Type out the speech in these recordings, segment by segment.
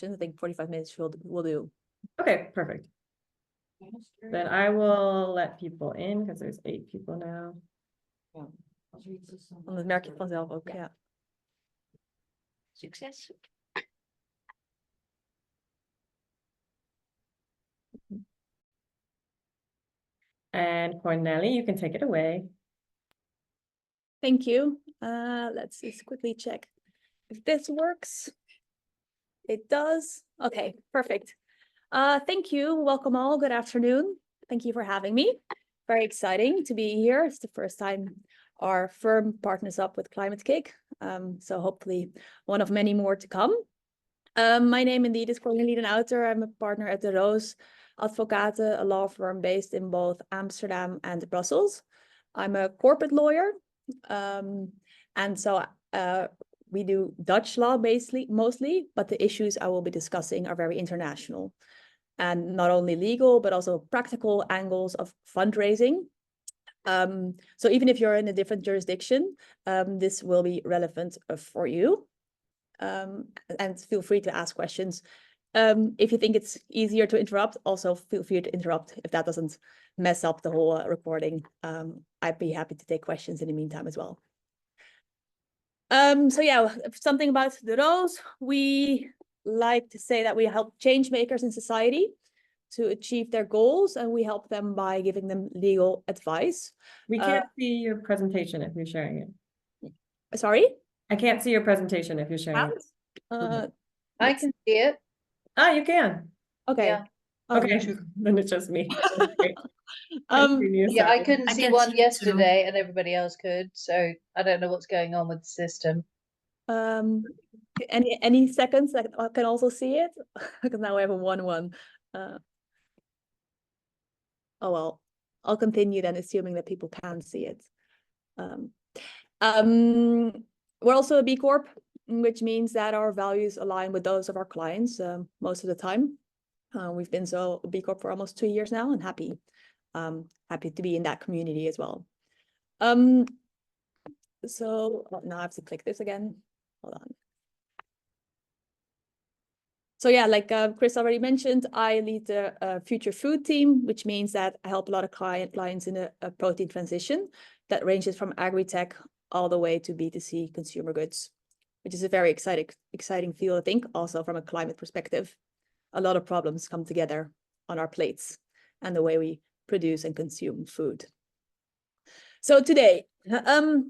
I think 45 minutes will do. Okay, perfect. Then I will let people in because there's 8 people now. Dan merk je het vanzelf ook, ja. Succes. And Cornélie, you can take it away. Thank you. Let's just quickly check if this works. It does. Okay, perfect. Thank you. Welcome all. Good afternoon. Thank you for having me. Very exciting to be here. It's the first time our firm partners up with Climate-KIC. So hopefully one of many more to come. My name indeed is Cornélie den Outer. I'm a partner at the Roos Advocaten, a law firm based in both Amsterdam and Brussels. I'm a corporate lawyer. And so we do Dutch law mostly, but the issues I will be discussing are very international. And not only legal, but also practical angles of fundraising. So even if you're in a different jurisdiction, this will be relevant for you. And feel free to ask questions. If you think it's easier to interrupt, also feel free to interrupt if that doesn't mess up the whole recording. I'd be happy to take questions in the meantime as well. So yeah, something about the Roos. We like to say that we help change makers in society to achieve their goals, and we help them by giving them legal advice. We can't see your presentation if you're sharing it. Sorry? I can't see your presentation if you're sharing it. I can see it. Ah, you can. Okay. Yeah. Okay, then it's just me. Yeah, I couldn't see can one see it too. yesterday and everybody else could, so I don't know what's going on with the system. Any seconds that I can also see it? Because now we have a 1-1. Oh well, I'll continue then, assuming that people can see it. We're also a B Corp, which means that our values align with those of our clients most of the time. We've been a B Corp for almost 2 years now, and happy to be in that community as well. So now I have to click this again. Hold on. So yeah, like Chris already mentioned, I lead the future food team, which means that I help a lot of clients in a protein transition that ranges from agri-tech all the way to B2C consumer goods, which is a very exciting field, I think, also from a climate perspective. A lot of problems come together on our plates and the way we produce and consume food. So today,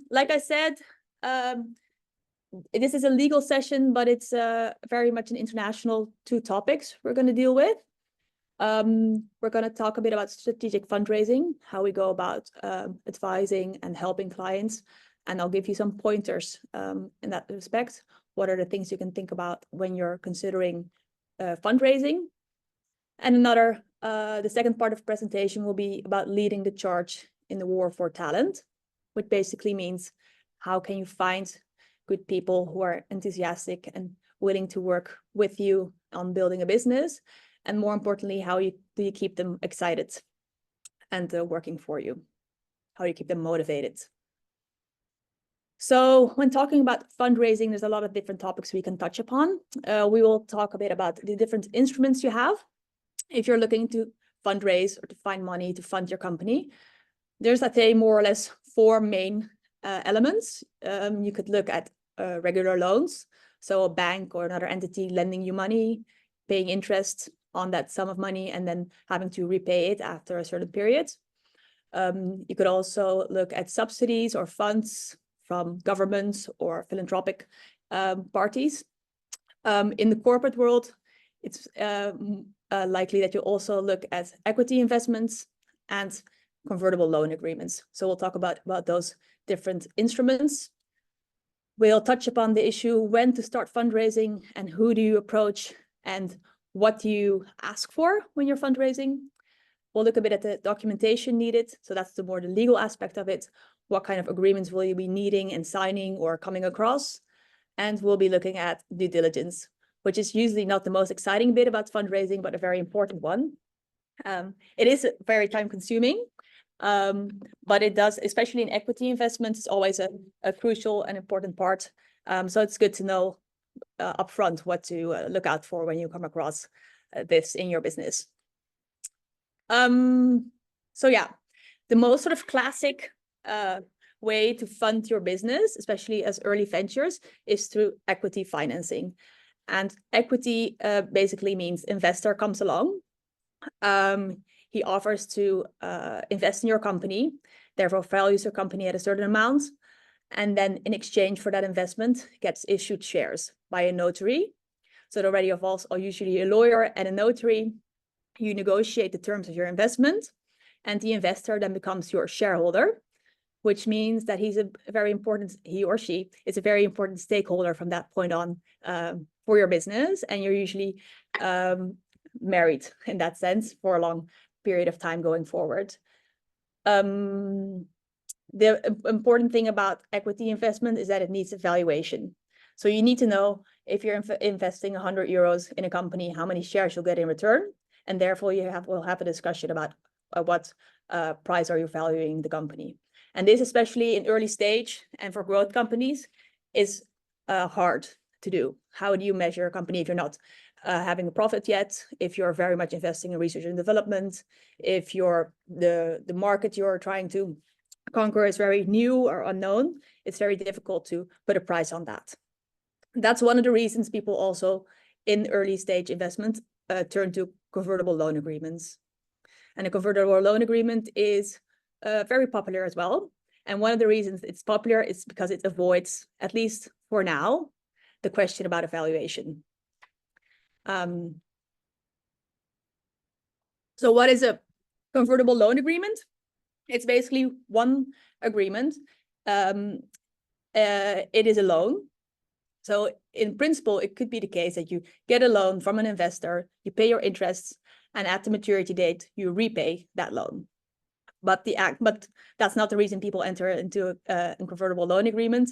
like I said, this is a legal session, but it's very much an international 2 topics we're going to deal with. We're going to talk a bit about strategic fundraising, how we go about advising and helping clients. And I'll give you some pointers in that respect. What are the things you can think about when you're considering fundraising? And the second part of the presentation will be about leading the charge in the war for talent, which basically means how can you find good people who are enthusiastic and willing to work with you on building a business, and more importantly, how do you keep them excited and working for you? How do you keep them motivated? So when talking about fundraising, there's a lot of different topics we can touch upon. We will talk a bit about the different instruments you have if you're looking to fundraise or to find money to fund your company. There's, I'd say, more or less 4 main elements. You could look at regular loans, so a bank or another entity lending you money, paying interest on that sum of money, and then having to repay it after a certain period. You could also look at subsidies or funds from governments or philanthropic parties. In the corporate world, it's likely that you also look at equity investments and convertible loan agreements. So we'll talk about those different instruments. We'll touch upon the issue when to start fundraising and who do you approach and what do you ask for when you're fundraising. We'll look a bit at the documentation needed. So that's the legal aspect of it. What kind of agreements will you be needing and signing or coming across? And we'll be looking at due diligence, which is usually not the most exciting bit about fundraising, but a very important one. It is very time consuming, but it does, especially in equity investments, it's always a crucial and important part. So it's good to know upfront what to look out for when you come across this in your business. So yeah, the most sort of classic way to fund your business, especially as early ventures, is through equity financing. And equity basically means investor comes along. He offers to invest in your company, therefore values your company at a certain amount, and then in exchange for that investment gets issued shares by a notary. So it already involves usually a lawyer and a notary. You negotiate the terms of your investment, and the investor then becomes your shareholder, which means that he or she is a very important stakeholder from that point on for your business, and you're usually married in that sense for a long period of time going forward. The important thing about equity investment is that it needs a valuation. So you need to know if you're investing 100 euros in a company, how many shares you'll get in return. And therefore we'll have a discussion about what price are you valuing the company. And this, especially in early stage and for growth companies, is hard to do. How do you measure a company if you're not having a profit yet, if you're very much investing in research and development, if the market you're trying to conquer is very new or unknown? It's very difficult to put a price on that. That's one of the reasons people also in early stage investment turn to convertible loan agreements. And a convertible loan agreement is very popular as well. And one of the reasons it's popular is because it avoids, at least for now, the question about evaluation. So what is a convertible loan agreement? It's basically one agreement. It is a loan. So in principle, it could be the case that you get a loan from an investor, you pay your interests, and at the maturity date, you repay that loan. But that's not the reason people enter into a convertible loan agreement.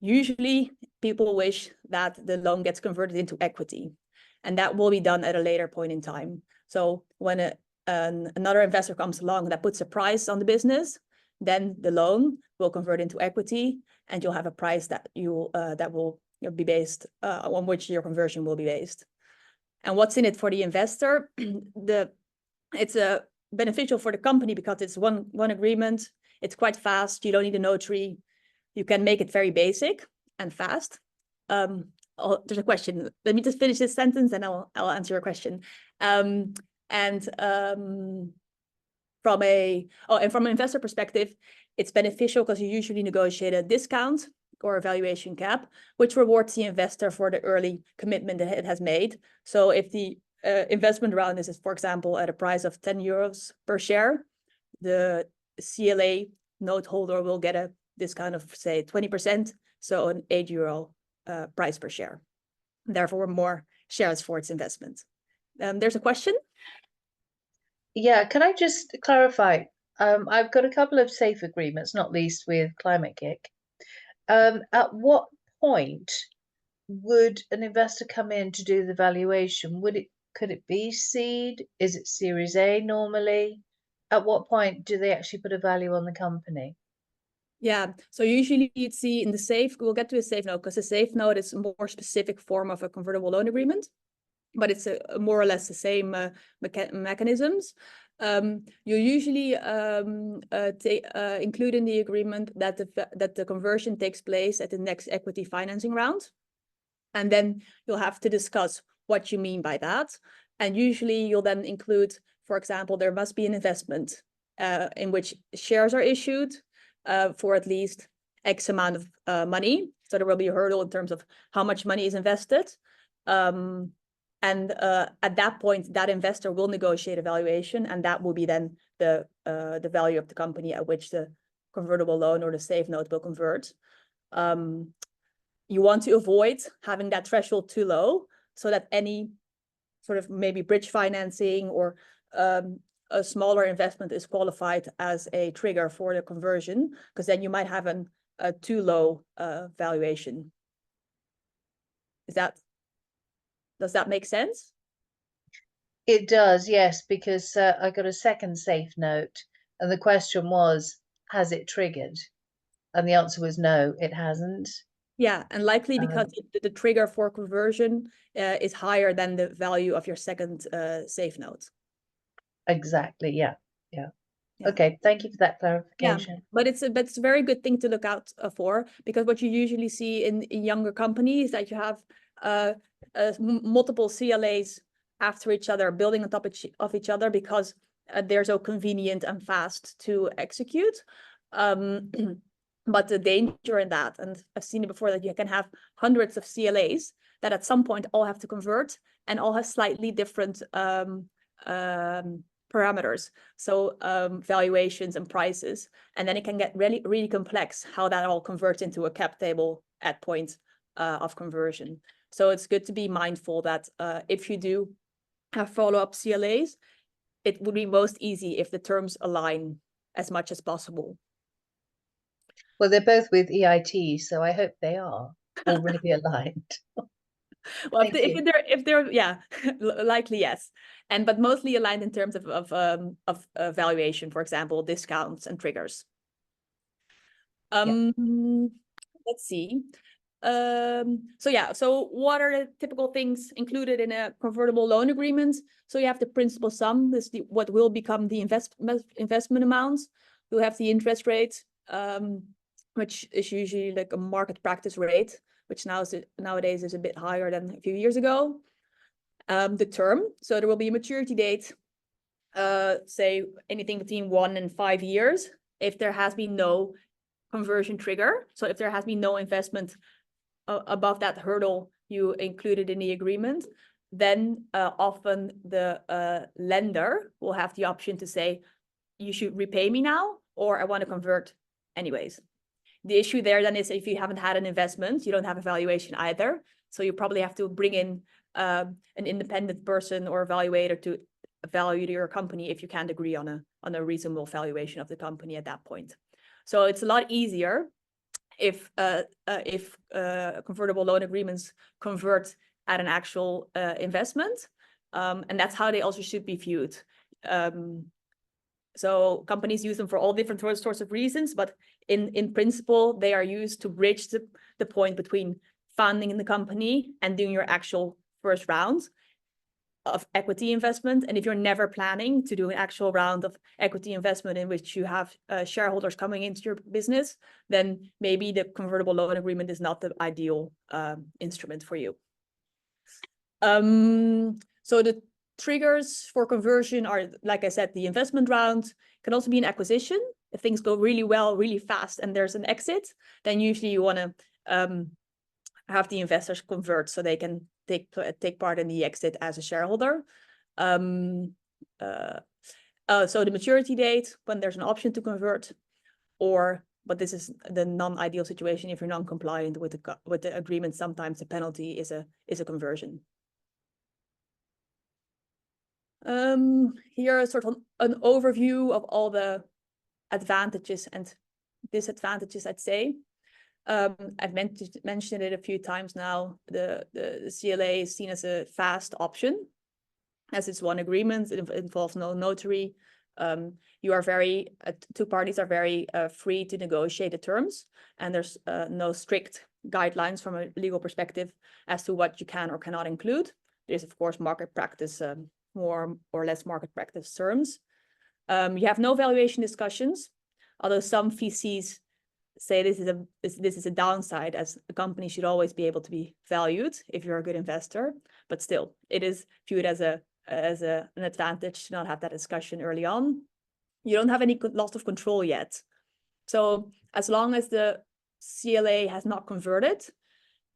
Usually, people wish that the loan gets converted into equity, and that will be done at a later point in time. So when another investor comes along that puts a price on the business, then the loan will convert into equity, and you'll have a price that will be based on which your conversion will be based. And what's in it for the investor? It's beneficial for the company because it's one agreement. It's quite fast. You don't need a notary. You can make it very basic and fast. There's a question. Let me just finish this sentence, and I'll answer your question. From an investor perspective, it's beneficial because you usually negotiate a discount or a valuation cap, which rewards the investor for the early commitment that it has made. So if the investment round is, for example, at a price of 10 euros per share, the CLA note holder will get a discount of, say, 20%, so an 8 euro price per share. Therefore, more shares for its investment. There's a question? Yeah, can I just clarify? I've got a couple of safe agreements, not least with Climate-KIC. At what point would an investor come in to do the valuation? Could it be seed? Is it Series A normally? At what point do they actually put a value on the company? Yeah, so usually you'd see in the safe, we'll get to a safe note because a safe note is a more specific form of a convertible loan agreement, but it's more or less the same mechanisms. You usually include in the agreement that the conversion takes place at the next equity financing round. And then you'll have to discuss what you mean by that. And usually you'll then include, for example, there must be an investment in which shares are issued for at least X amount of money. So there will be a hurdle in terms of how much money is invested. And at that point, that investor will negotiate a valuation, and that will be then the value of the company at which the convertible loan or the safe note will convert. You want to avoid having that threshold too low so that any sort of maybe bridge financing or a smaller investment is qualified as a trigger for the conversion, because then you might have a too low valuation. Does that make sense? It does, yes, because I got a second safe note, and the question was, has it triggered? And the answer was no, it hasn't. Yeah, and likely because the trigger for conversion is higher than the value of your second safe note. Exactly. Yeah. Yeah. Okay. Thank you for that Yeah, clarification. but it's a very good thing to look out for, because what you usually see in younger companies that you have multiple CLAs after each other, building on top of each other, because they're so convenient and fast to execute. But the danger in that, and I've seen it before, that you can have hundreds of CLAs that at some point all have to convert and all have slightly different parameters, so valuations and prices, and then it can get really, really complex how that all converts into a cap table at point of conversion. So it's good to be mindful that if you do have follow-up CLAs, it would be most easy if the terms align as much as possible. Well, they're both with EIT, so I hope they are already aligned. Well, Thank you. if they're yeah, likely yes, but mostly aligned in terms of valuation, for example, discounts and triggers. Let's see. So what are the typical things included in a convertible loan agreement? So you have the principal sum, this is what will become the investment amount. You have the interest rate, which is usually like a market practice rate, which nowadays is a bit higher than a few years ago. The term, so there will be a maturity date, say anything between 1 and 5 years, if there has been no conversion trigger. So if there has been no investment above that hurdle you included in the agreement, then often the lender will have the option to say, you should repay me now, or I want to convert anyways. The issue there then is if you haven't had an investment, you don't have a valuation either. So you probably have to bring in an independent person or evaluator to value your company if you can't agree on a reasonable valuation of the company at that point. So it's a lot easier if convertible loan agreements convert at an actual investment, and that's how they also should be viewed. So companies use them for all different sorts of reasons, but in principle, they are used to bridge the point between founding in the company and doing your actual first round of equity investment. And if you're never planning to do an actual round of equity investment in which you have shareholders coming into your business, then maybe the convertible loan agreement is not the ideal instrument for you. So the triggers for conversion are, like I said, the investment round, can also be an acquisition. If things go really well, really fast, and there's an exit, then usually you want to have the investors convert so they can take part in the exit as a shareholder. So the maturity date, when there's an option to convert, but this is the non-ideal situation. If you're non-compliant with the agreement, sometimes the penalty is a conversion. Here is sort of an overview of all the advantages and disadvantages, I'd say. I've mentioned it a few times now. The CLA is seen as a fast option, as it's one agreement. It involves no notary. You are two parties are very free to negotiate the terms, and there's no strict guidelines from a legal perspective as to what you can or cannot include. There's of course market practice, more or less market practice terms. You have no valuation discussions, although some VCs say this is a downside, as a company should always be able to be valued if you're a good investor. But still, it is viewed as an advantage to not have that discussion early on. You don't have any loss of control yet. So as long as the CLA has not converted,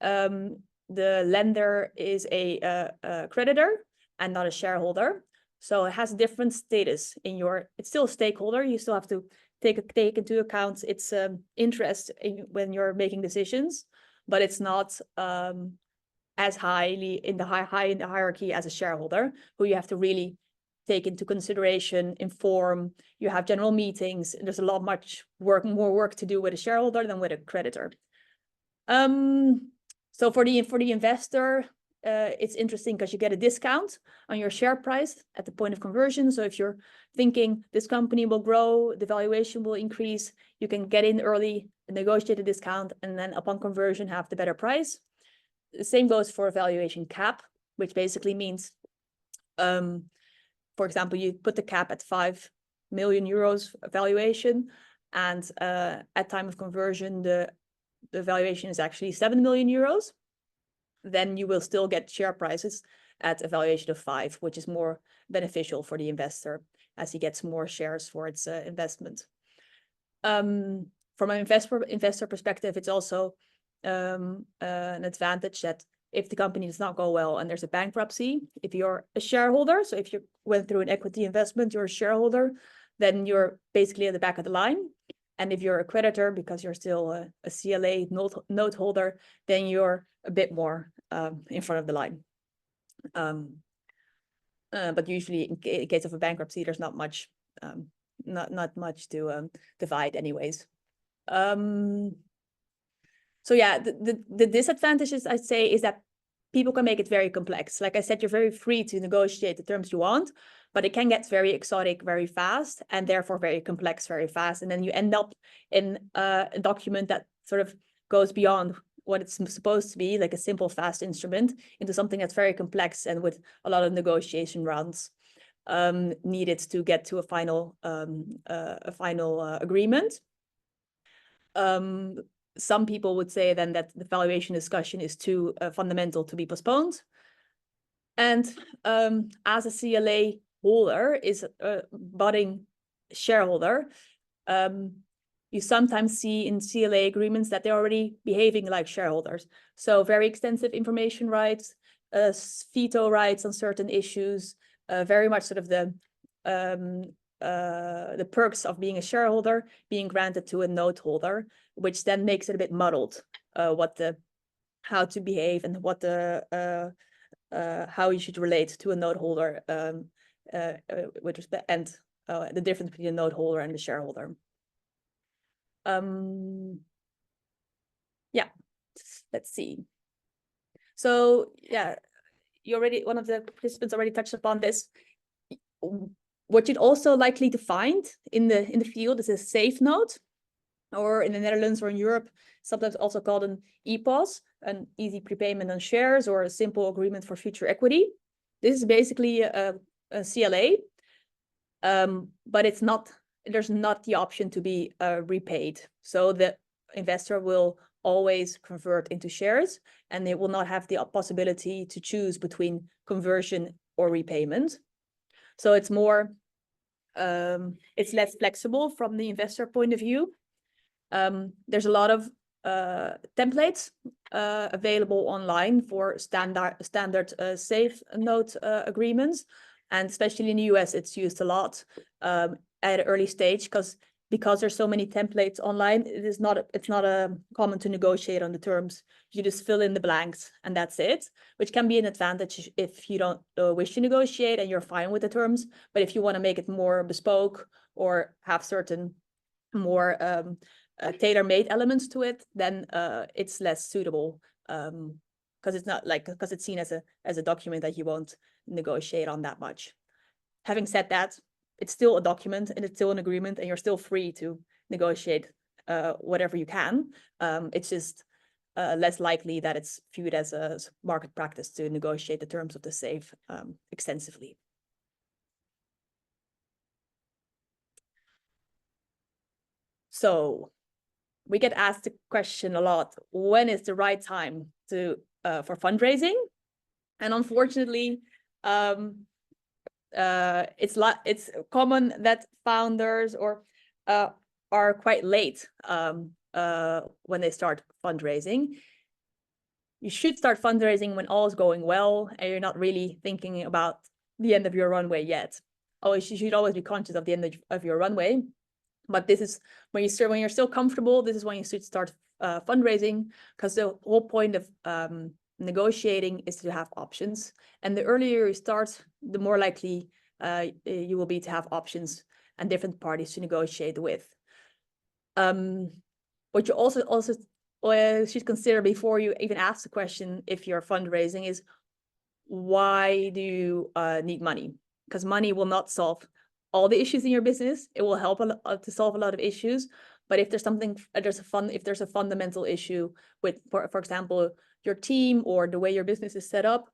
the lender is a creditor and not a shareholder. So it has different status it's still a stakeholder. You still have to take into account its interest when you're making decisions, but it's not as highly in the hierarchy as a shareholder, who you have to really take into consideration, inform. You have general meetings. There's a lot more work to do with a shareholder than with a creditor. So for the investor, it's interesting because you get a discount on your share price at the point of conversion. So if you're thinking this company will grow, the valuation will increase, you can get in early, negotiate a discount, and then upon conversion have the better price. The same goes for a valuation cap, which basically means, for example, you put the cap at 5 million euros valuation, and at time of conversion, the valuation is actually 7 million euros. Then you will still get share prices at a valuation of 5, which is more beneficial for the investor as he gets more shares for its investment. From an investor perspective, it's also an advantage that if the company does not go well and there's a bankruptcy, if you're a shareholder, so if you went through an equity investment, you're a shareholder, then you're basically at the back of the line. And if you're a creditor, because you're still a CLA note holder, then you're a bit more in front of the line. But usually in case of a bankruptcy, there's not much to divide anyways. So yeah, the disadvantages I'd say is that people can make it very complex. Like I said, you're very free to negotiate the terms you want, but it can get very exotic very fast and therefore very complex very fast. And then you end up in a document that sort of goes beyond what it's supposed to be, like a simple, fast instrument, into something that's very complex and with a lot of negotiation rounds needed to get to a final agreement. Some people would say then that the valuation discussion is too fundamental to be postponed. And as a CLA holder is a budding shareholder, you sometimes see in CLA agreements that they're already behaving like shareholders. So very extensive information rights, veto rights on certain issues, very much sort of the perks of being a shareholder being granted to a note holder, which then makes it a bit muddled how to behave and what how you should relate to a note holder with respect, and the difference between a note holder and the shareholder. Yeah, let's see. So yeah, one of the participants already touched upon this. What you'd also likely to find in the field is a safe note, or in the Netherlands or in Europe, sometimes also called an EPOS, an easy prepayment on shares, or a simple agreement for future equity. This is basically a CLA, but there's not the option to be repaid. So the investor will always convert into shares, and they will not have the possibility to choose between conversion or repayment. So it's more, it's less flexible from the investor point of view. There's a lot of templates available online for standard safe note agreements, and especially in the US, it's used a lot at an early stage because there's so many templates online. It's not common to negotiate on the terms. You just fill in the blanks and that's it, which can be an advantage if you don't wish to negotiate and you're fine with the terms. But if you want to make it more bespoke or have certain more tailor-made elements to it, then it's less suitable because it's seen as a document that you won't negotiate on that much. Having said that, it's still a document and it's still an agreement, and you're still free to negotiate whatever you can. It's just less likely that it's viewed as a market practice to negotiate the terms of the safe extensively. So we get asked the question a lot: when is the right time for fundraising? And unfortunately, it's common that founders are quite late when they start fundraising. You should start fundraising when all is going well and you're not really thinking about the end of your runway yet. You should always be conscious of the end of your runway. But this is when you're still comfortable, this is when you should start fundraising, because the whole point of negotiating is to have options. And the earlier you start, the more likely you will be to have options and different parties to negotiate with. What you also should consider before you even ask the question if you're fundraising is, why do you need money? Because money will not solve all the issues in your business. It will help to solve a lot of issues. But if there's something, if there's a fundamental issue with, for example, your team or the way your business is set up,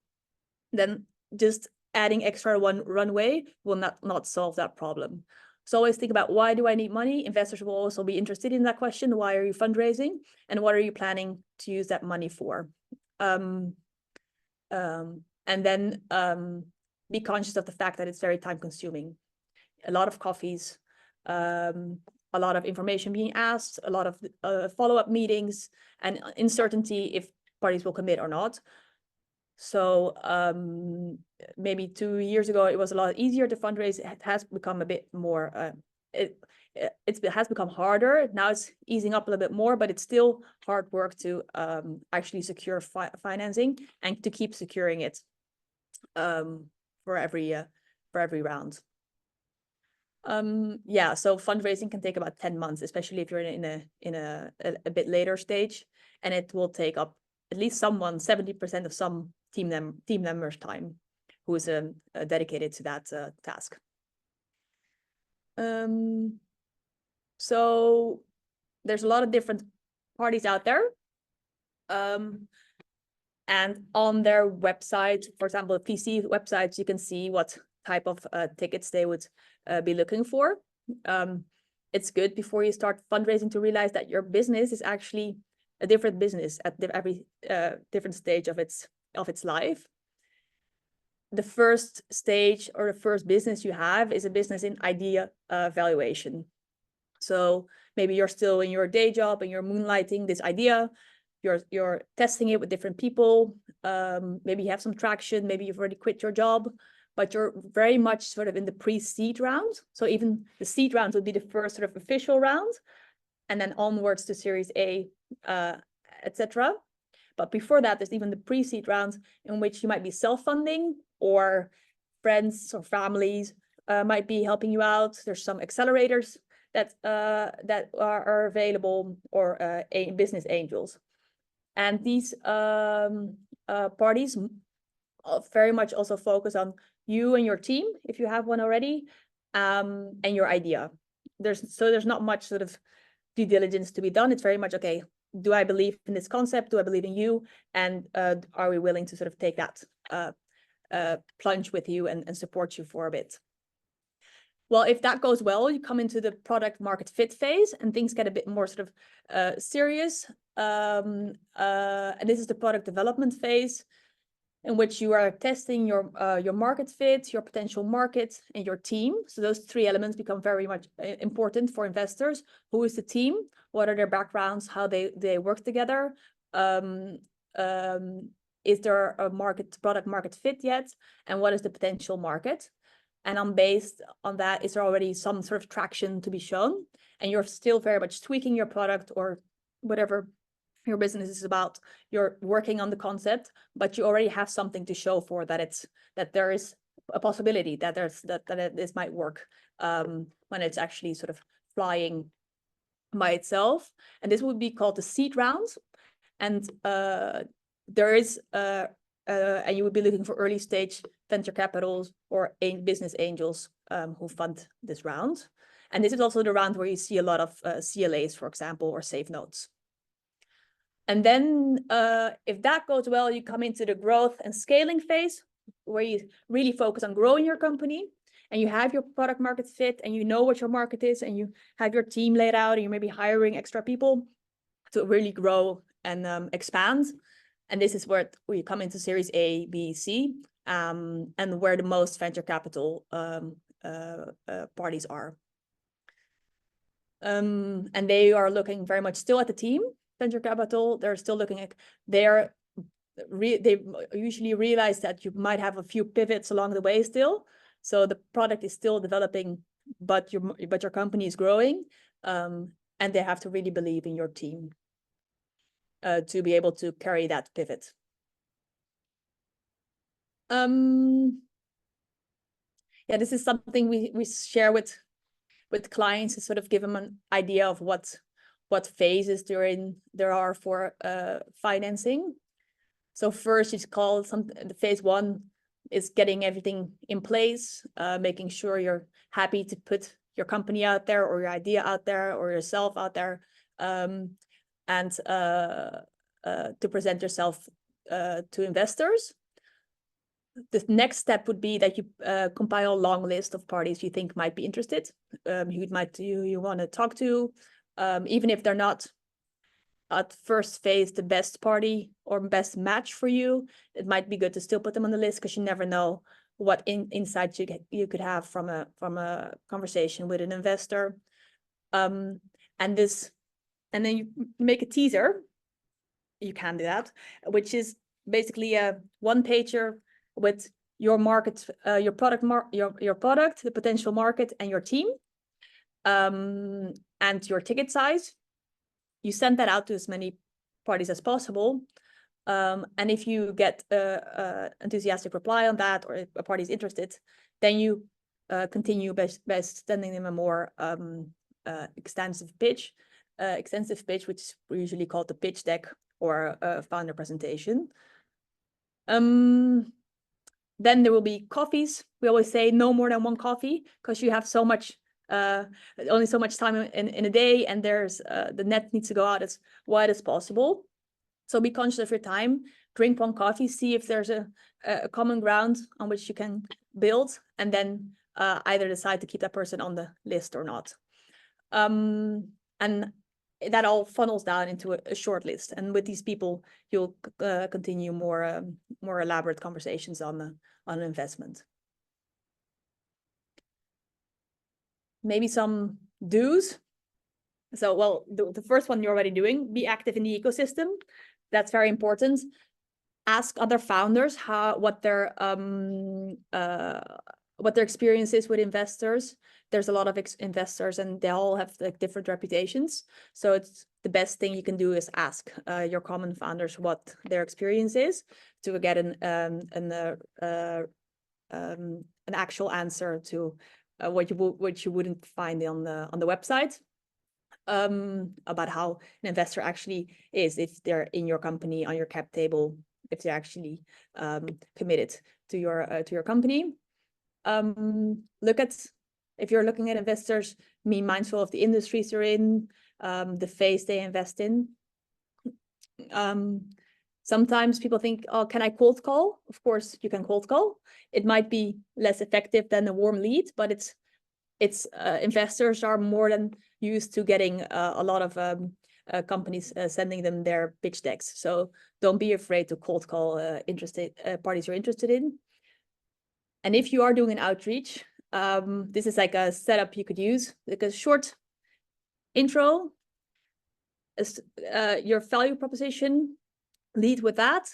then just adding extra runway will not solve that problem. So always think about, why do I need money? Investors will also be interested in that question. Why are you fundraising? And what are you planning to use that money for? And then be conscious of the fact that it's very time consuming. A lot of coffees, a lot of information being asked, a lot of follow-up meetings, and uncertainty if parties will commit or not. So maybe 2 years ago, it was a lot easier to fundraise. It has become a bit more, it has become harder. Now it's easing up a little bit more, but it's still hard work to actually secure financing and to keep securing it for every round. Yeah, so fundraising can take about 10 months, especially if you're in a bit later stage, and it will take up at least 70% of some team members' time who is dedicated to that task. So there's a lot of different parties out there. And on their website, for example, VC websites, you can see what type of tickets they would be looking for. It's good before you start fundraising to realize that your business is actually a different business at every different stage of its life. The first stage or the first business you have is a business in idea valuation. So maybe you're still in your day job and you're moonlighting this idea. You're testing it with different people. Maybe you have some traction. Maybe you've already quit your job, but you're very much sort of in the pre-seed round. So even the seed round would be the first sort of official round, and then onwards to Series A, etc. But before that, there's even the pre-seed round in which you might be self-funding, or friends or families might be helping you out. There's some accelerators that are available, or business angels. And these parties very much also focus on you and your team, if you have one already, and your idea. There's not much sort of due diligence to be done. It's very much, okay, do I believe in this concept? Do I believe in you? And are we willing to sort of take that plunge with you and support you for a bit? Well, if that goes well, you come into the product market fit phase and things get a bit more sort of serious. And this is the product development phase, in which you are testing your market fit, your potential market, and your team. So those three elements become very much important for investors. Who is the team? What are their backgrounds? How they work together? Is there a product market fit yet? And what is the potential market? And based on that, is there already some sort of traction to be shown? And you're still very much tweaking your product or whatever your business is about. You're working on the concept, but you already have something to show for that there is a possibility that this might work when it's actually sort of flying by itself. And this would be called the seed round. And there is and you would be looking for early stage venture capitals or business angels who fund this round. And this is also the round where you see a lot of CLAs, for example, or safe notes. And then if that goes well, you come into the growth and scaling phase, where you really focus on growing your company, and you have your product market fit, and you know what your market is, and you have your team laid out, and you're maybe hiring extra people to really grow and expand. And this is where we come into Series A, B, C, and where the most venture capital parties are. And they are looking very much still at the team. Venture capital, they're still looking at, they usually realize that you might have a few pivots along the way still. So the product is still developing, but your company is growing, and they have to really believe in your team to be able to carry that pivot. Yeah, this is something we share with clients to sort of give them an idea of what phases there are for financing. So first you call the phase one is getting everything in place, making sure you're happy to put your company out there or your idea out there or yourself out there, and to present yourself to investors. The next step would be that you compile a long list of parties you think might be interested, you want to talk to, even if they're not at first phase the best party or best match for you. It might be good to still put them on the list, because you never know what insights you could have from a conversation with an investor. And then you make a teaser. You can do that, which is basically a one-pager with your market, your product, the potential market, and your team, and your ticket size. You send that out to as many parties as possible. And if you get enthusiastic reply on that, or if a party is interested, then you continue by sending them a more extensive pitch, which is usually called the pitch deck or a founder presentation. Then there will be coffees. We always say no more than one coffee, because you have so much, only so much time in a day, and there's the net needs to go out as wide as possible. So be conscious of your time. Drink one coffee, see if there's a common ground on which you can build, and then either decide to keep that person on the list or not. And that all funnels down into a short list. And with these people, you'll continue more elaborate conversations on an investment. Maybe some do's. So, well, the first one you're already doing, be active in the ecosystem. That's very important. Ask other founders what their experience is with investors. There's a lot of investors, and they all have like different reputations. So it's the best thing you can do is ask your common founders what their experience is, to get an actual answer to what you wouldn't find on the website, about how an investor actually is, if they're in your company, on your cap table, if they're actually committed to your company. If you're looking at investors, be mindful of the industries they're in, the phase they invest in. Sometimes people think, oh, can I cold call? Of course, you can cold call. It might be less effective than a warm lead, but it's investors are more than used to getting a lot of companies sending them their pitch decks. So don't be afraid to cold call parties you're interested in. And if you are doing an outreach, this is like a setup you could use, like a short intro, your value proposition, lead with that.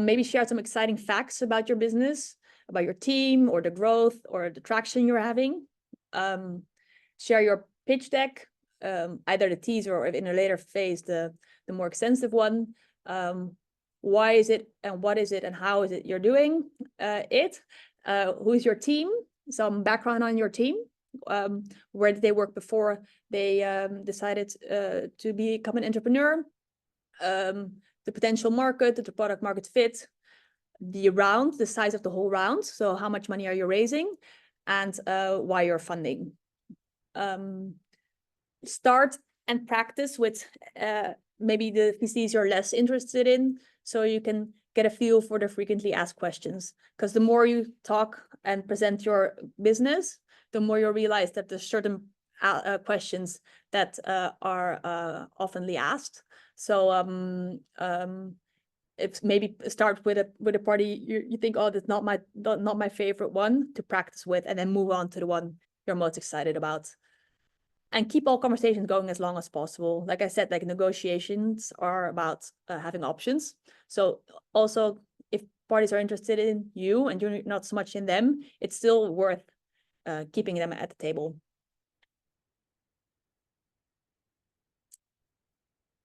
Maybe share some exciting facts about your business, about your team, or the growth or the traction you're having. Share your pitch deck, either the teaser or in a later phase, the more extensive one. Why is it, and what is it, and how is it you're doing it? Who's your team? Some background on your team. Where did they work before they decided to become an entrepreneur? The potential market, the product market fit, the round, the size of the whole round. So how much money are you raising, and why you're funding. Start and practice with maybe the VCs you're less interested in, so you can get a feel for the frequently asked questions. Because the more you talk and present your business, the more you realize that there's certain questions that are oftenly asked. So if maybe start with a party you think, oh, that's not my favorite one to practice with, and then move on to the one you're most excited about. And keep all conversations going as long as possible. Like I said, like negotiations are about having options. So also, if parties are interested in you and you're not so much in them, it's still worth keeping them at the table.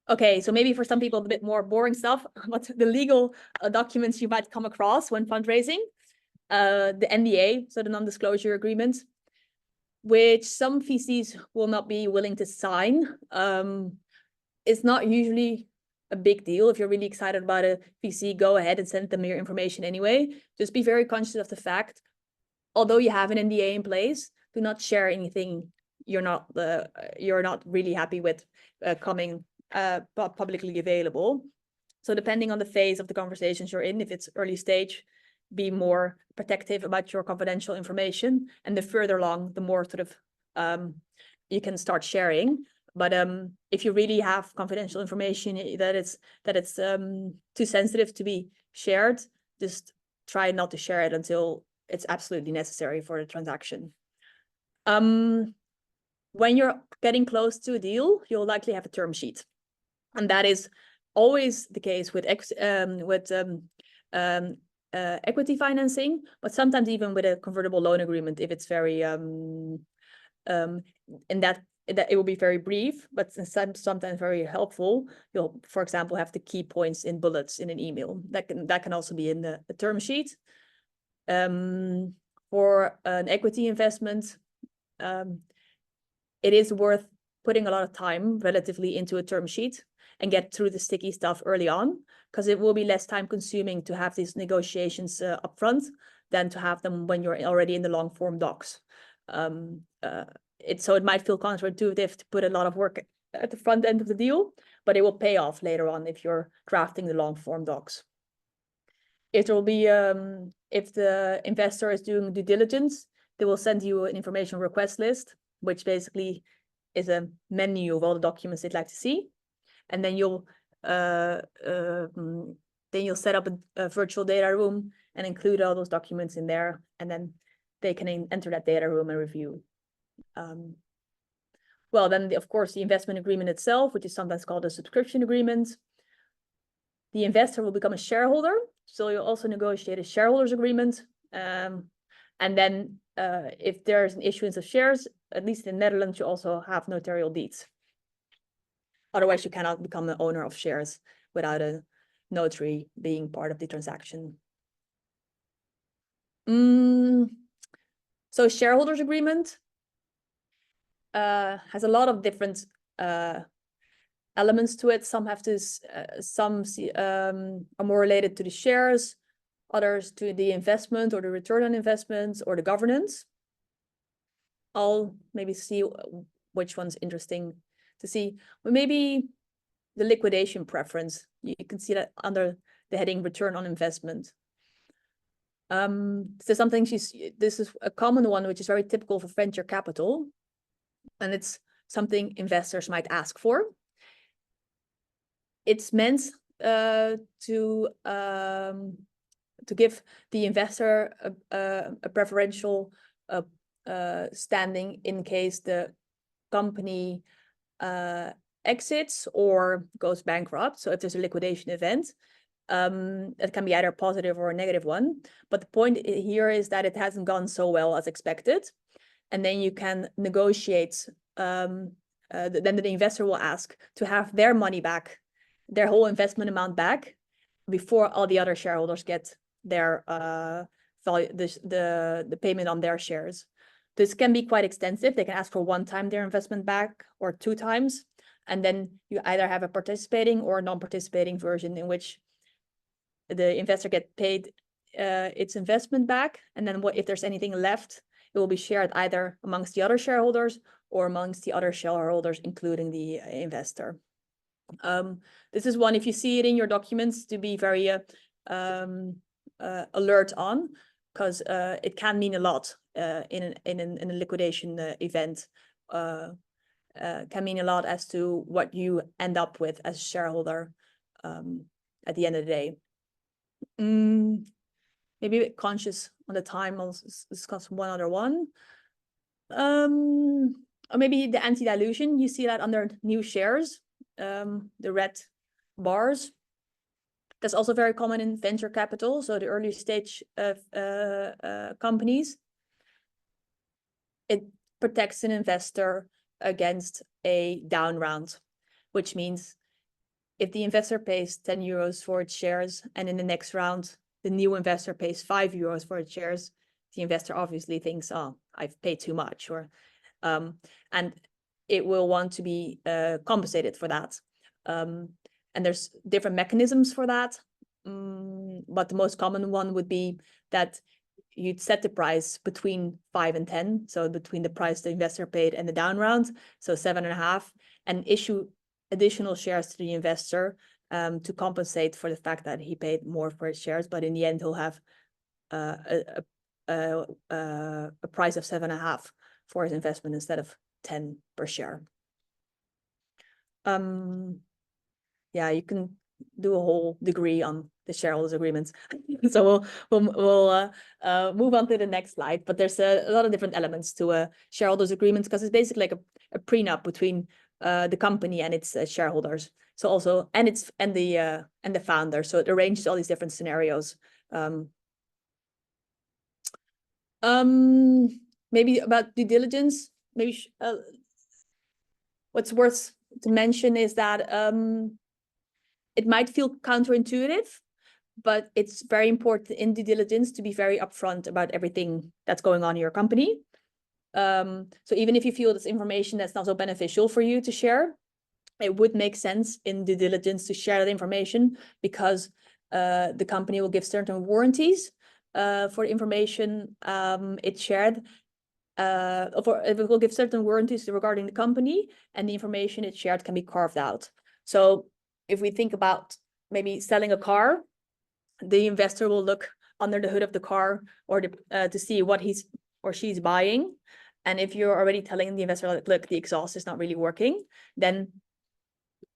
Okay, so maybe for some people, a bit more boring stuff, what the legal documents you might come across when fundraising. The NDA, so the non-disclosure agreement, which some VCs will not be willing to sign. It's not usually a big deal. If you're really excited about a VC, go ahead and send them your information anyway. Just be very conscious of the fact, although you have an NDA in place, do not share anything you're not really happy with coming publicly available. So depending on the phase of the conversations you're in, if it's early stage, be more protective about your confidential information. And the further along, the more sort of you can start sharing. But if you really have confidential information that it's too sensitive to be shared, just try not to share it until it's absolutely necessary for the transaction. When you're getting close to a deal, you'll likely have a term sheet, and that is always the case with equity financing, but sometimes even with a convertible loan agreement, if it's very in that it will be very brief, but sometimes very helpful. You'll, for example, have the key points in bullets in an email. That can also be in the term sheet. For an equity investment, it is worth putting a lot of time relatively into a term sheet and get through the sticky stuff early on, because it will be less time consuming to have these negotiations upfront than to have them when you're already in the long form docs. So it might feel counterintuitive to put a lot of work at the front end of the deal, but it will pay off later on if you're drafting the long form docs. If there will be, if the investor is doing due diligence, they will send you an information request list, which basically is a menu of all the documents they'd like to see. And then you'll set up a virtual data room and include all those documents in there, and then they can enter that data room and review. Well, then of course the investment agreement itself, which is sometimes called a subscription agreement. The investor will become a shareholder, so you'll also negotiate a shareholders agreement. And then if there's an issuance of shares, at least in the Netherlands, you also have notarial deeds. Otherwise, you cannot become the owner of shares without a notary being part of the transaction. So shareholders agreement has a lot of different elements to it. Some have to, some are more related to the shares, others to the investment or the return on investments or the governance. I'll maybe see which one's interesting to see. But maybe the liquidation preference. You can see that under the heading return on investment. So something this is a common one, which is very typical for venture capital. And it's something investors might ask for. It's meant to give the investor a preferential standing in case the company exits or goes bankrupt. So if there's a liquidation event, it can be either a positive or a negative one. But the point here is that it hasn't gone so well as expected. And then you can negotiate, then the investor will ask to have their money back, their whole investment amount back, before all the other shareholders get their value, the payment on their shares. This can be quite extensive. They can ask for 1 time their investment back or 2 times. And then you either have a participating or a non-participating version in which the investor gets paid its investment back. And then if there's anything left, it will be shared either amongst the other shareholders or amongst the other shareholders, including the investor. This is one, if you see it in your documents, to be very alert on, because it can mean a lot in a liquidation event. Can mean a lot as to what you end up with as a shareholder at the end of the day. Maybe a bit conscious on the time. I'll discuss one other one. Or maybe the anti-dilution. You see that under new shares, the red bars. That's also very common in venture capital, so the early stage of companies. It protects an investor against a down round, which means if the investor pays 10 euros for its shares and in the next round the new investor pays 5 euros for its shares, the investor obviously thinks, oh, I've paid too much, or and it will want to be compensated for that. And there's different mechanisms for that. But the most common one would be that you'd set the price between 5 and 10. So between the price the investor paid and the down round, so 7.5, and issue additional shares to the investor to compensate for the fact that he paid more for his shares. But in the end, he'll have a price of 7.5 for his investment instead of 10 per share. Yeah, you can do a whole degree on the shareholders agreements. So we'll move on to the next slide. But there's a lot of different elements to shareholders agreements, because it's basically like a prenup between the company and its shareholders. So also and the founder. So it arranges all these different scenarios. Maybe about due diligence. Maybe what's worth to mention is that it might feel counterintuitive, but it's very important in due diligence to be very upfront about everything that's going on in your company. So even if you feel this information that's not so beneficial for you to share, it would make sense in due diligence to share that information, because the company will give certain warranties for the information it shared. It will give certain warranties regarding the company, and the information it shared can be carved out. So if we think about maybe selling a car, the investor will look under the hood of the car or to see what he's or she's buying. And if you're already telling the investor, like, look, the exhaust is not really working, then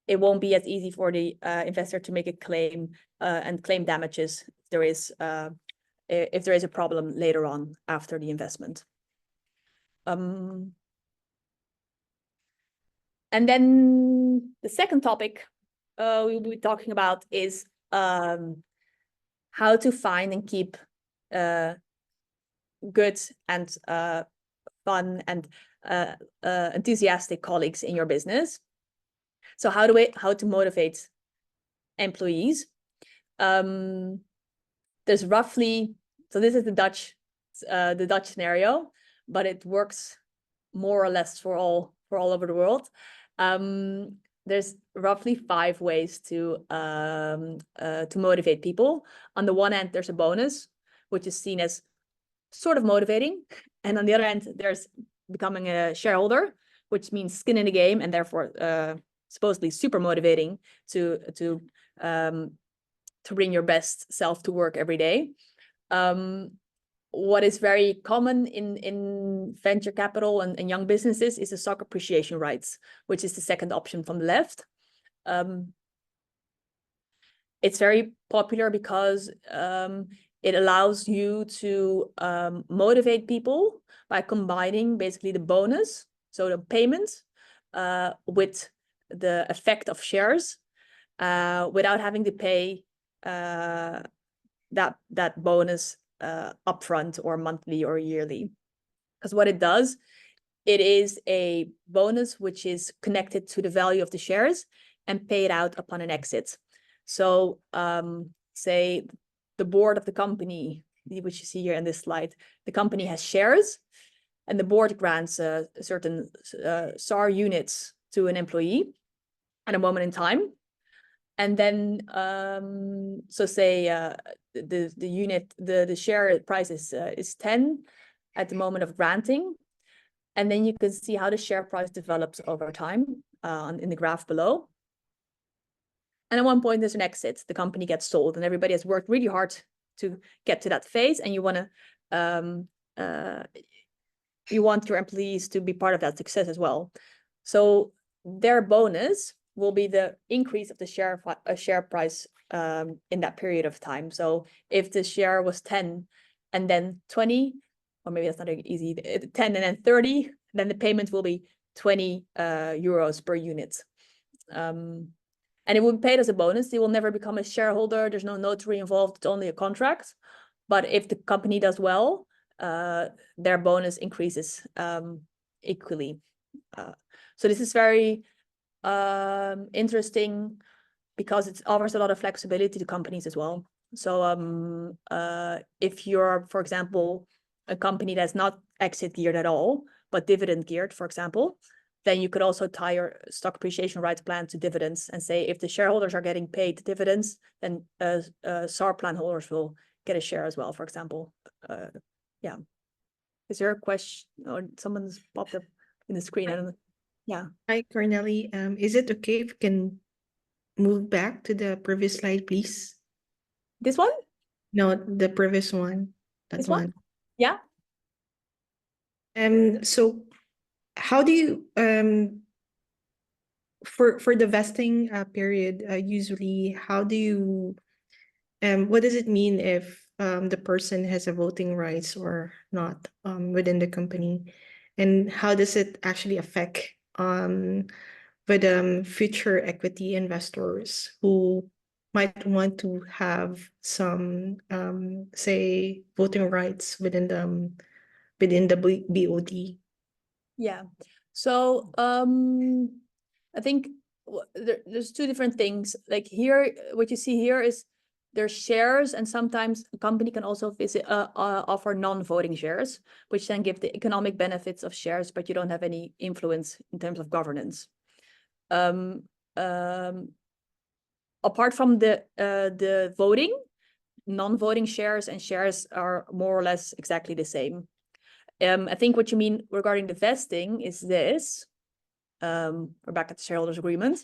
it won't be as easy for the investor to make a claim and claim damages if there is a problem later on after the investment. And then the second topic we'll be talking about is how to find and keep good and fun and enthusiastic colleagues in your business. So how to motivate employees? There's roughly, so this is the Dutch scenario, but it works more or less for all over the world. There's roughly 5 ways to motivate people. On the one hand, there's a bonus, which is seen as sort of motivating, and on the other hand, there's becoming a shareholder, which means skin in the game, and therefore supposedly super motivating to bring your best self to work every day. What is very common in venture capital and young businesses is the stock appreciation rights, which is the second option from the left. It's very popular because it allows you to motivate people by combining basically the bonus, so the payment, with the effect of shares, without having to pay that bonus upfront or monthly or yearly. Because what it does, it is a bonus which is connected to the value of the shares and paid out upon an exit. So say the board of the company, which you see here in this slide, the company has shares, and the board grants certain SAR units to an employee at a moment in time. And then, so say the share price is 10 at the moment of granting, and then you can see how the share price develops over time in the graph below. And at one point, there's an exit. The company gets sold, and everybody has worked really hard to get to that phase, and you want your employees to be part of that success as well. So their bonus will be the increase of the share price in that period of time. So if the share was 10 and then 20, or maybe that's not easy, 10 and then 30, then the payment will be 20 euros per unit. And it will be paid as a bonus. They will never become a shareholder. There's no notary involved. It's only a contract. But if the company does well, their bonus increases equally. So this is very interesting because it offers a lot of flexibility to companies as well. So if you're, for example, a company that's not exit geared at all, but dividend geared, for example, then you could also tie your stock appreciation rights plan to dividends and say if the shareholders are getting paid dividends, then SAR plan holders will get a share as well, for example. Yeah. Is there a question or someone's popped up in the screen? I don't know. Yeah. Hi, Cornélie. Is it okay if we can move back to the previous slide, please? This one? No, the previous one. That This one? one. Yeah. So how do you for the vesting period, usually how do you what does it mean if the person has a voting rights or not within the company, and how does it actually affect with future equity investors who might want to have some say voting rights within the BOD? Yeah. So I think there's two different things. Like here, what you see here is there's shares, and sometimes a company can also offer non-voting shares, which then give the economic benefits of shares, but you don't have any influence in terms of governance. Apart from the voting, non-voting shares and shares are more or less exactly the same. I think what you mean regarding the vesting is this. We're back at the shareholders agreement.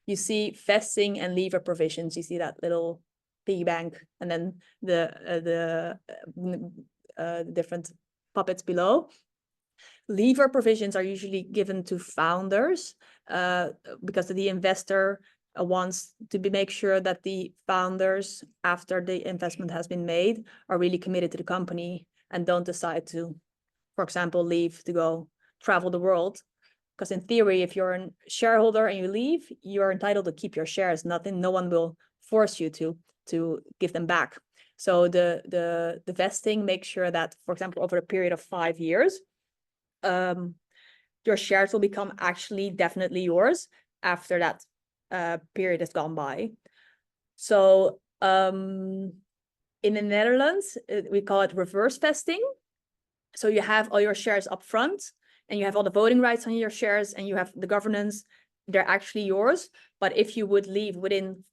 You see vesting and leaver provisions. You see that little piggy bank, and then the different puppets below. Leaver provisions are usually given to founders because the investor wants to make sure that the founders, after the investment has been made, are really committed to the company and don't decide to, for example, leave to go travel the world. Because in theory, if you're a shareholder and you leave, you're entitled to keep your shares. No one will force you to give them back. So the vesting makes sure that, for example, over a period of 5 years, your shares will become actually definitely yours after that period has gone by. So in the Netherlands, we call it reverse vesting. So you have all your shares up front, and you have all the voting rights on your shares, and you have the governance. They're actually yours. But if you would leave within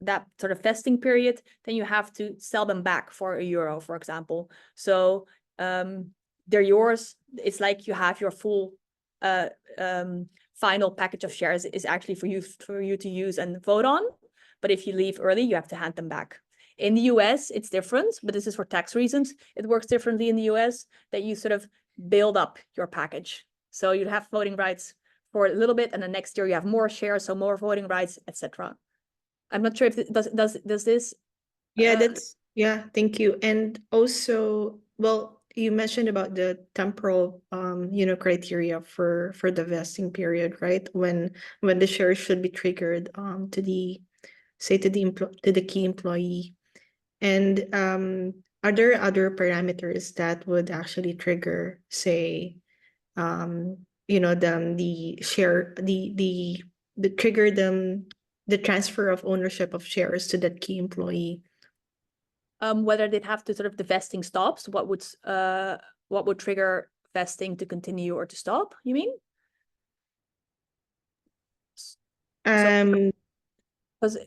that sort of vesting period, then you have to sell them back for €1, for example. So they're yours. It's like you have your full final package of shares is actually for you to use and vote on. But if you leave early, you have to hand them back. In the US, it's different, but this is for tax reasons. It works differently in the US, that you sort of build up your package. So you'd have voting rights for a little bit, and the next year you have more shares, so more voting rights, etc. I'm not sure if it does this. Yeah, thank you. And also, well, you mentioned about the temporal criteria for the vesting period, right? When the shares should be triggered to the key employee. And are there other parameters that would actually trigger, say, the transfer of ownership of shares to that key employee? Whether they'd have to sort of the vesting stops, what would trigger vesting to continue or to stop, you mean? Because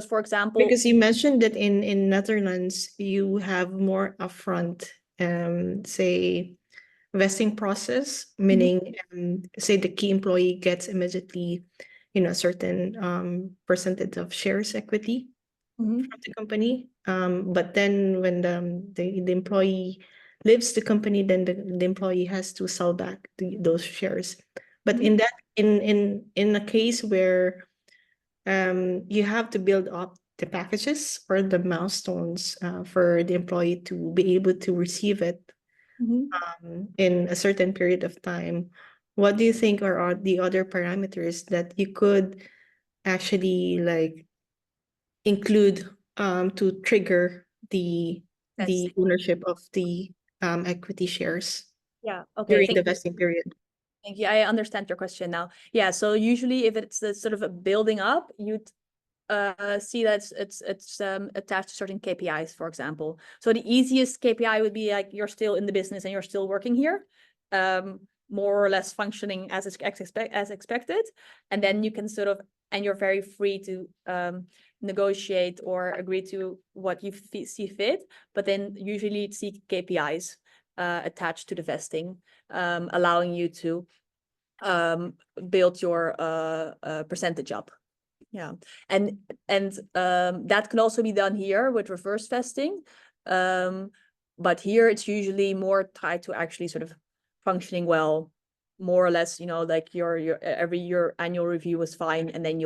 for example, because you mentioned that in Netherlands you have more upfront say vesting process, meaning say the key employee gets immediately a certain percentage of shares equity from the company, but then when the employee leaves the company, then the employee has to sell back those shares. But in a case where you have to build up the packages or the milestones for the employee to be able to receive it in a certain period of time, what do you think are the other parameters that you could actually like include to trigger the ownership of the equity shares during the vesting period? Thank you. I understand your question now. Yeah, so usually if it's sort of a building up, you'd see that it's attached to certain KPIs, for example. So the easiest KPI would be like you're still in the business and you're still working here. more or less functioning as expected, and then you can sort of, and you're very free to negotiate or agree to what you see fit, but then usually see KPIs attached to the vesting, allowing you to build your percentage up. Yeah, and that can also be done here with reverse vesting, but here it's usually more tied to actually sort of functioning well, more or less, you know, like your annual review is fine, and then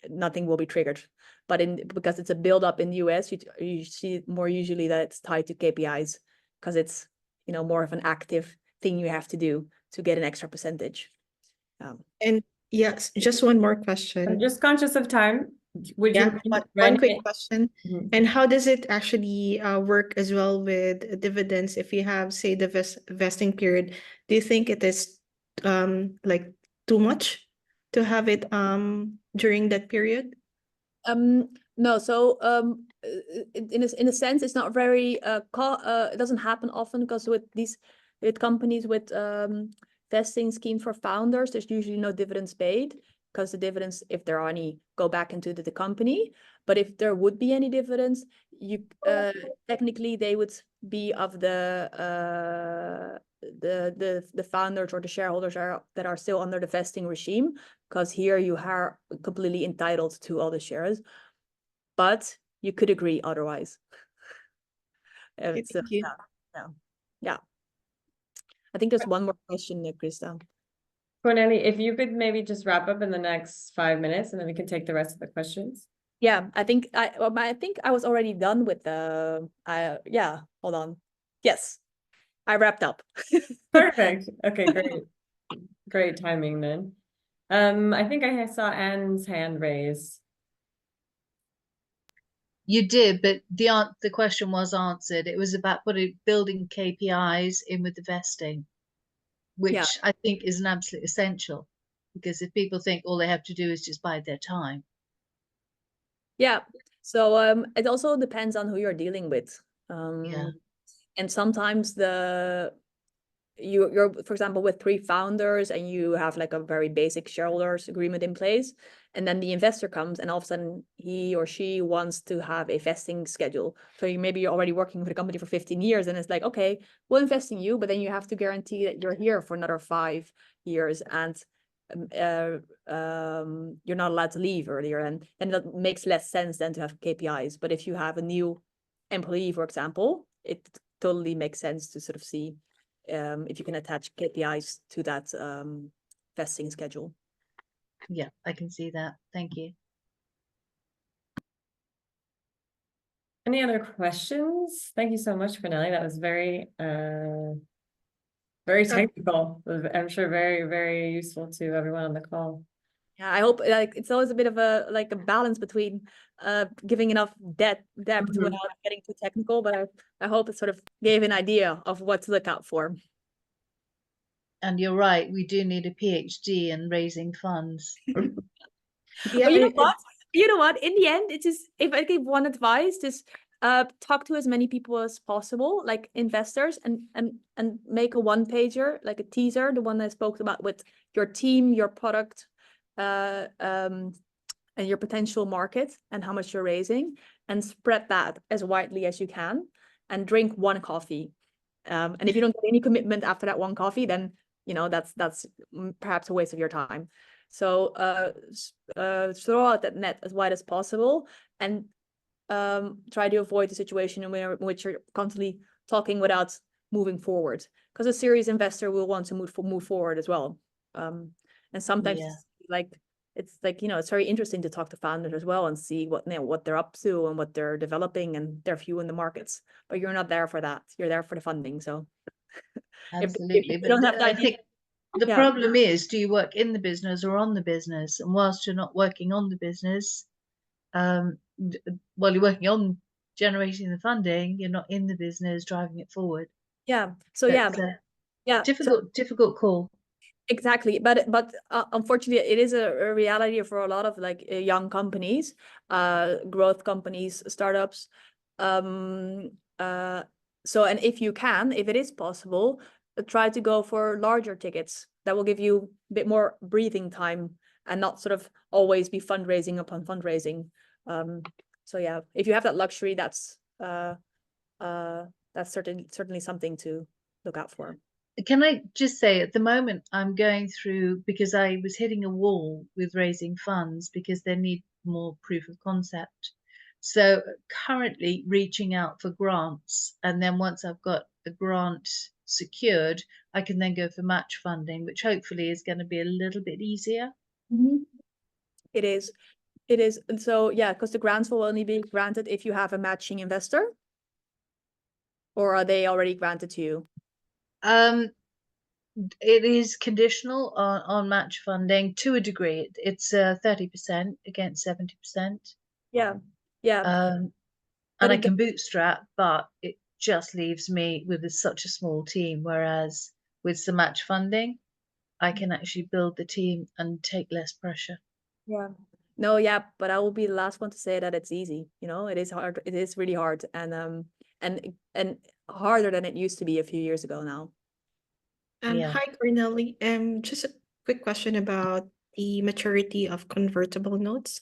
nothing will be triggered. But because it's a build up in the US, you see more usually that it's tied to KPIs, because it's, you know, more of an active thing you have to do to get an extra percentage. And yes, just one more I'm question. just conscious of time. Would Yeah, you one run quick it? question. Mhm. And how does it actually work as well with dividends? If you have, say, the vesting period, do you think it is like too much to have it during that period? No, so in a sense, it's not very it doesn't happen often, because with companies with vesting schemes for founders, there's usually no dividends paid, because the dividends, if there are any, go back into the company. But if there would be any dividends, you technically they would be of the founders or the shareholders that are still under the vesting regime, because here you are completely entitled to all the shares. But you could agree otherwise. Okay, So, thank you. yeah. I think there's one more question there, Krista. Cornélie, if you could maybe just wrap up in the next 5 minutes, and then we can take the rest of the questions. Yeah, I think I was already done with the yeah, hold on. Yes, I wrapped up. Perfect. Okay, great. Great timing then. I think I saw Anne's hand raised. You did, but the question was answered. It was about building KPIs in with the vesting, which Yeah. I think is an absolute essential, because if people think all they have to do is just bide their time. Yeah. So it also depends on who you're dealing with. Yeah. And sometimes you're, for example, with 3 founders, and you have like a very basic shareholders agreement in place, and then the investor comes, and all of a sudden he or she wants to have a vesting schedule. So maybe you're already working with a company for 15 years, and it's like, okay, we'll invest in you, but then you have to guarantee that you're here for another 5 years, and you're not allowed to leave earlier, and that makes less sense than to have KPIs. But if you have a new employee, for example, it totally makes sense to sort of see if you can attach KPIs to that vesting schedule. Yeah, I can see that. Thank you. Any other questions? Thank you so much, Cornélie. That was very technical. I'm sure very, very useful to everyone on the call. Yeah, I hope, like, it's always a bit of a balance between giving enough depth without getting too technical, but I hope it sort of gave an idea of what to look out for. And you're right, we do need a PhD in raising funds. Yeah, But you know what? You know what? In the end, it's just, if I give one advice, just talk to as many people as possible, like investors, and make a one-pager, like a teaser, the one I spoke about, with your team, your product, and your potential market, and how much you're raising, and spread that as widely as you can, and drink one coffee. And if you don't get any commitment after that one coffee, then, you know, that's perhaps a waste of your time. So throw out that net as wide as possible, and try to avoid the situation in which you're constantly talking without moving forward, because a serious investor will want to move forward as well. And sometimes it's like, you know, it's very interesting to talk to founders as well and see what they're up to and what they're developing and their view in the markets. But you're not there for that. You're there for the funding. So Absolutely. if you don't have I think the Yeah. problem is, do you work in the business or on the business? And whilst you're not working on the business, while you're working on generating the funding, you're not in the business driving it forward. Yeah. So That's yeah. difficult call. Exactly, but unfortunately, it is a reality for a lot of like young companies, growth companies, startups. So, and if it is possible, try to go for larger tickets that will give you a bit more breathing time and not sort of always be fundraising upon fundraising. So yeah, if you have that luxury, that's certainly something to look out for. Can I just say, at the moment, I'm going through, because I was hitting a wall with raising funds because they need more proof of concept. So currently reaching out for grants. And then once I've got a grant secured, I can then go for match funding, which hopefully is going to be a little bit easier. It is. It is. And so, yeah, because the grants will only be granted if you have a matching investor. Or are they already granted to you? It is conditional on match funding to a degree. It's 30% against 70%. Yeah. Yeah. And But I it can bootstrap, but it just leaves me with such a small team. Whereas with some match funding, I can actually build the team and take less pressure. Yeah. No, yeah, but I will be the last one to say that it's easy. You know, it is hard. It is really hard, and harder than it used to be a few years ago now. Yeah. Hi, Cornélie. Just a quick question about the maturity of convertible notes.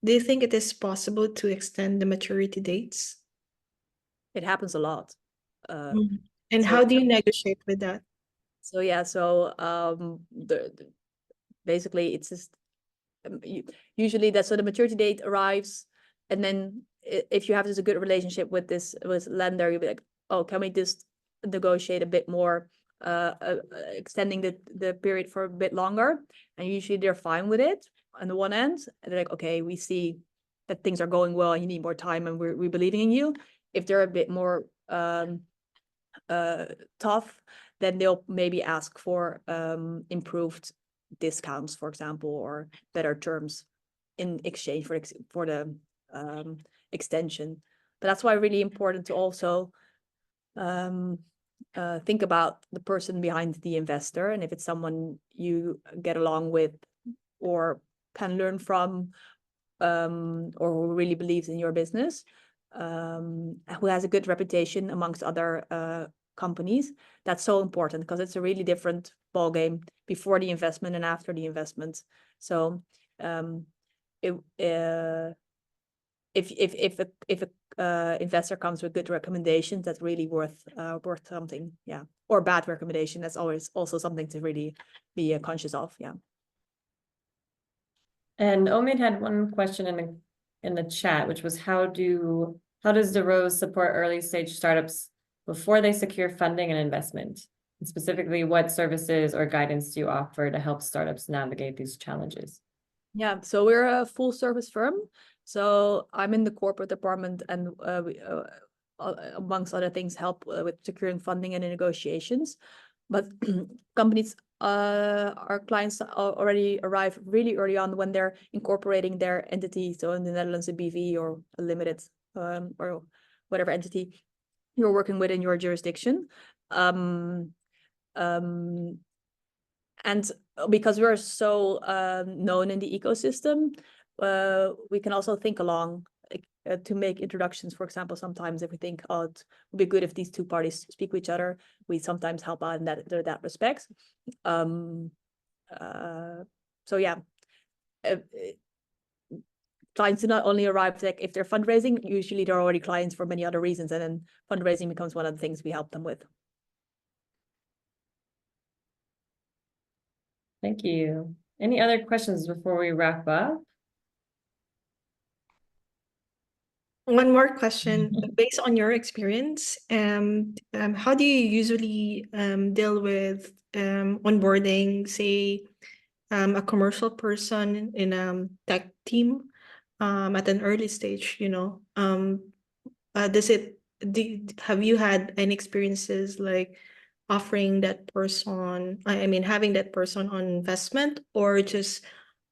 Do you think it is possible to extend the maturity dates? It happens a lot. And so- how do you negotiate with that? So yeah, so basically it's just usually that's so the maturity date arrives, and then if you have just a good relationship with lender, you'll be like, oh, can we just negotiate a bit more, extending the period for a bit longer? And usually they're fine with it on the one end, and they're like, okay, we see that things are going well and you need more time and we're believing in you. If they're a bit more tough, then they'll maybe ask for improved discounts, for example, or better terms in exchange for the extension. But that's why really important to also think about the person behind the investor, and if it's someone you get along with or can learn from, or who really believes in your business, who has a good reputation amongst other companies. That's so important because it's a really different ballgame before the investment and after the investment. So if a investor comes with good recommendations, that's really worth something. Yeah, or bad recommendation, that's always also something to really be conscious of. Yeah. And Omid had one question in the chat, which was how does the Roos support early stage startups before they secure funding and investment? And specifically, what services or guidance do you offer to help startups navigate these challenges? Yeah, so we're a full service firm. So I'm in the corporate department, and we, amongst other things, help with securing funding and in negotiations. But companies, our clients already arrive really early on when they're incorporating their entity. So in the Netherlands, a BV or a limited, or whatever entity you're working with in your jurisdiction. And because we're so known in the ecosystem, we can also think along to make introductions. For example, sometimes if we think, oh, it would be good if these two parties speak with each other, we sometimes help out in that respect. So yeah, clients do not only arrive like if they're fundraising, usually they're already clients for many other reasons, and then fundraising becomes one of the things we help them with. Thank you. Any other questions before we wrap up? One more question. Based on your experience, how do you usually deal with onboarding, say, a commercial person in a tech team at an early stage? You know, have you had any experiences like offering that person, I mean, having that person on investment, or just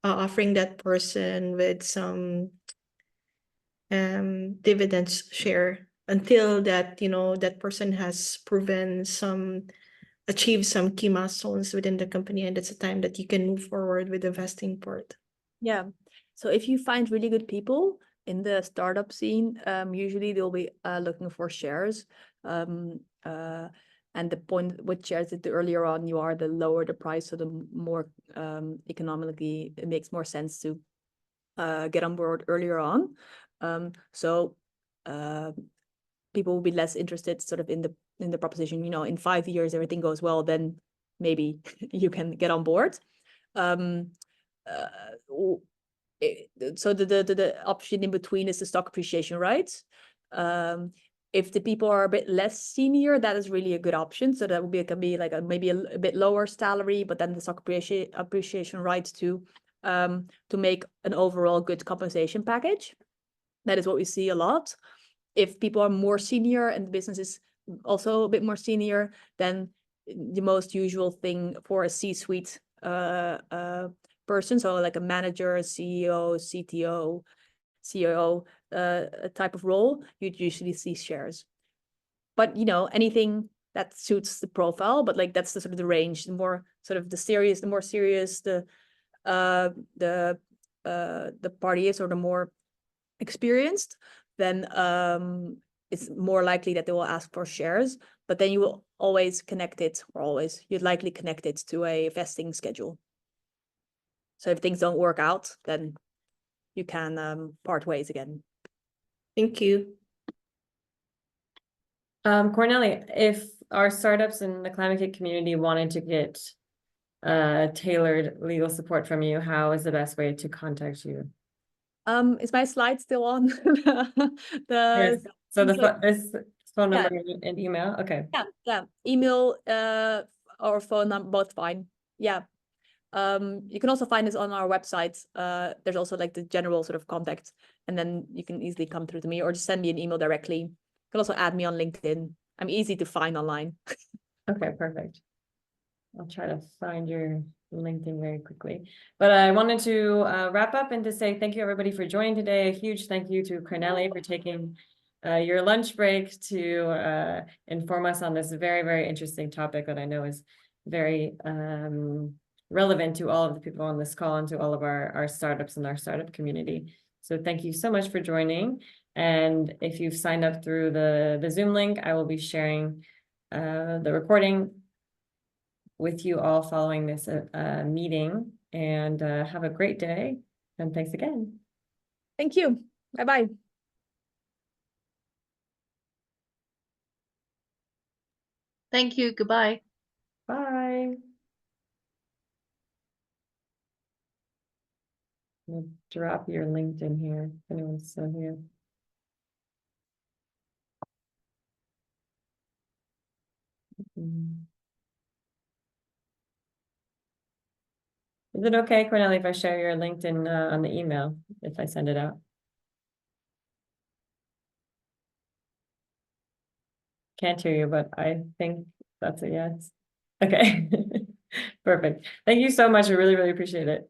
offering that person with some dividends share until that, you know, that person has achieved some key milestones within the company, and it's a time that you can move forward with the vesting part? Yeah. So if you find really good people in the startup scene, usually they'll be looking for shares. And the point with shares is the earlier on you are, the lower the price, so the more economically it makes more sense to get on board earlier on. So people will be less interested sort of in the proposition. You know, in 5 years everything goes well, then maybe you can get on board. So the option in between is the stock appreciation rights. If the people are a bit less senior, that is really a good option. So that would be, it can be like maybe a bit lower salary, but then the stock appreciation rights to make an overall good compensation package. That is what we see a lot. If people are more senior and the business is also a bit more senior, then the most usual thing for a C-suite person, so like a manager, a CEO, CTO, COO type of role, you'd usually see shares. But you know, anything that suits the profile, but like that's the sort of the range. The more sort of the more serious the party is, or the more experienced, then it's more likely that they will ask for shares. But then you will always connect it, you'd likely connect it to a vesting schedule. So if things don't work out, then you can part ways again. Thank you. Cornélie, if our startups in the Climate-KIC community wanted to get tailored legal support from you, how is the best way to contact you? Is my slide still on? Yes. So this phone number and email. Okay. Yeah. Email or phone number, both fine. Yeah. You can also find this on our website. There's also like the general sort of contact, and then you can easily come through to me or just send me an email directly. You can also add me on LinkedIn. I'm easy to find online. Okay, perfect. I'll try to find your LinkedIn very quickly. But I wanted to wrap up and to say thank you everybody for joining today. A huge thank you to Cornélie for taking your lunch break to inform us on this very, very interesting topic that I know is very relevant to all of the people on this call and to all of our startups and our startup community. So thank you so much for joining. And if you've signed up through the Zoom link, I will be sharing the recording with you all following this meeting. And have a great day. And thanks again. Thank you. Bye-bye. Thank you. Goodbye. Bye. I'll drop your LinkedIn here if anyone's still here. Is it okay, Cornélie, if I share your LinkedIn on the email, if I send it out? Can't hear you, but I think that's a yes. Okay. Perfect. Thank you so much. I really, really appreciate it.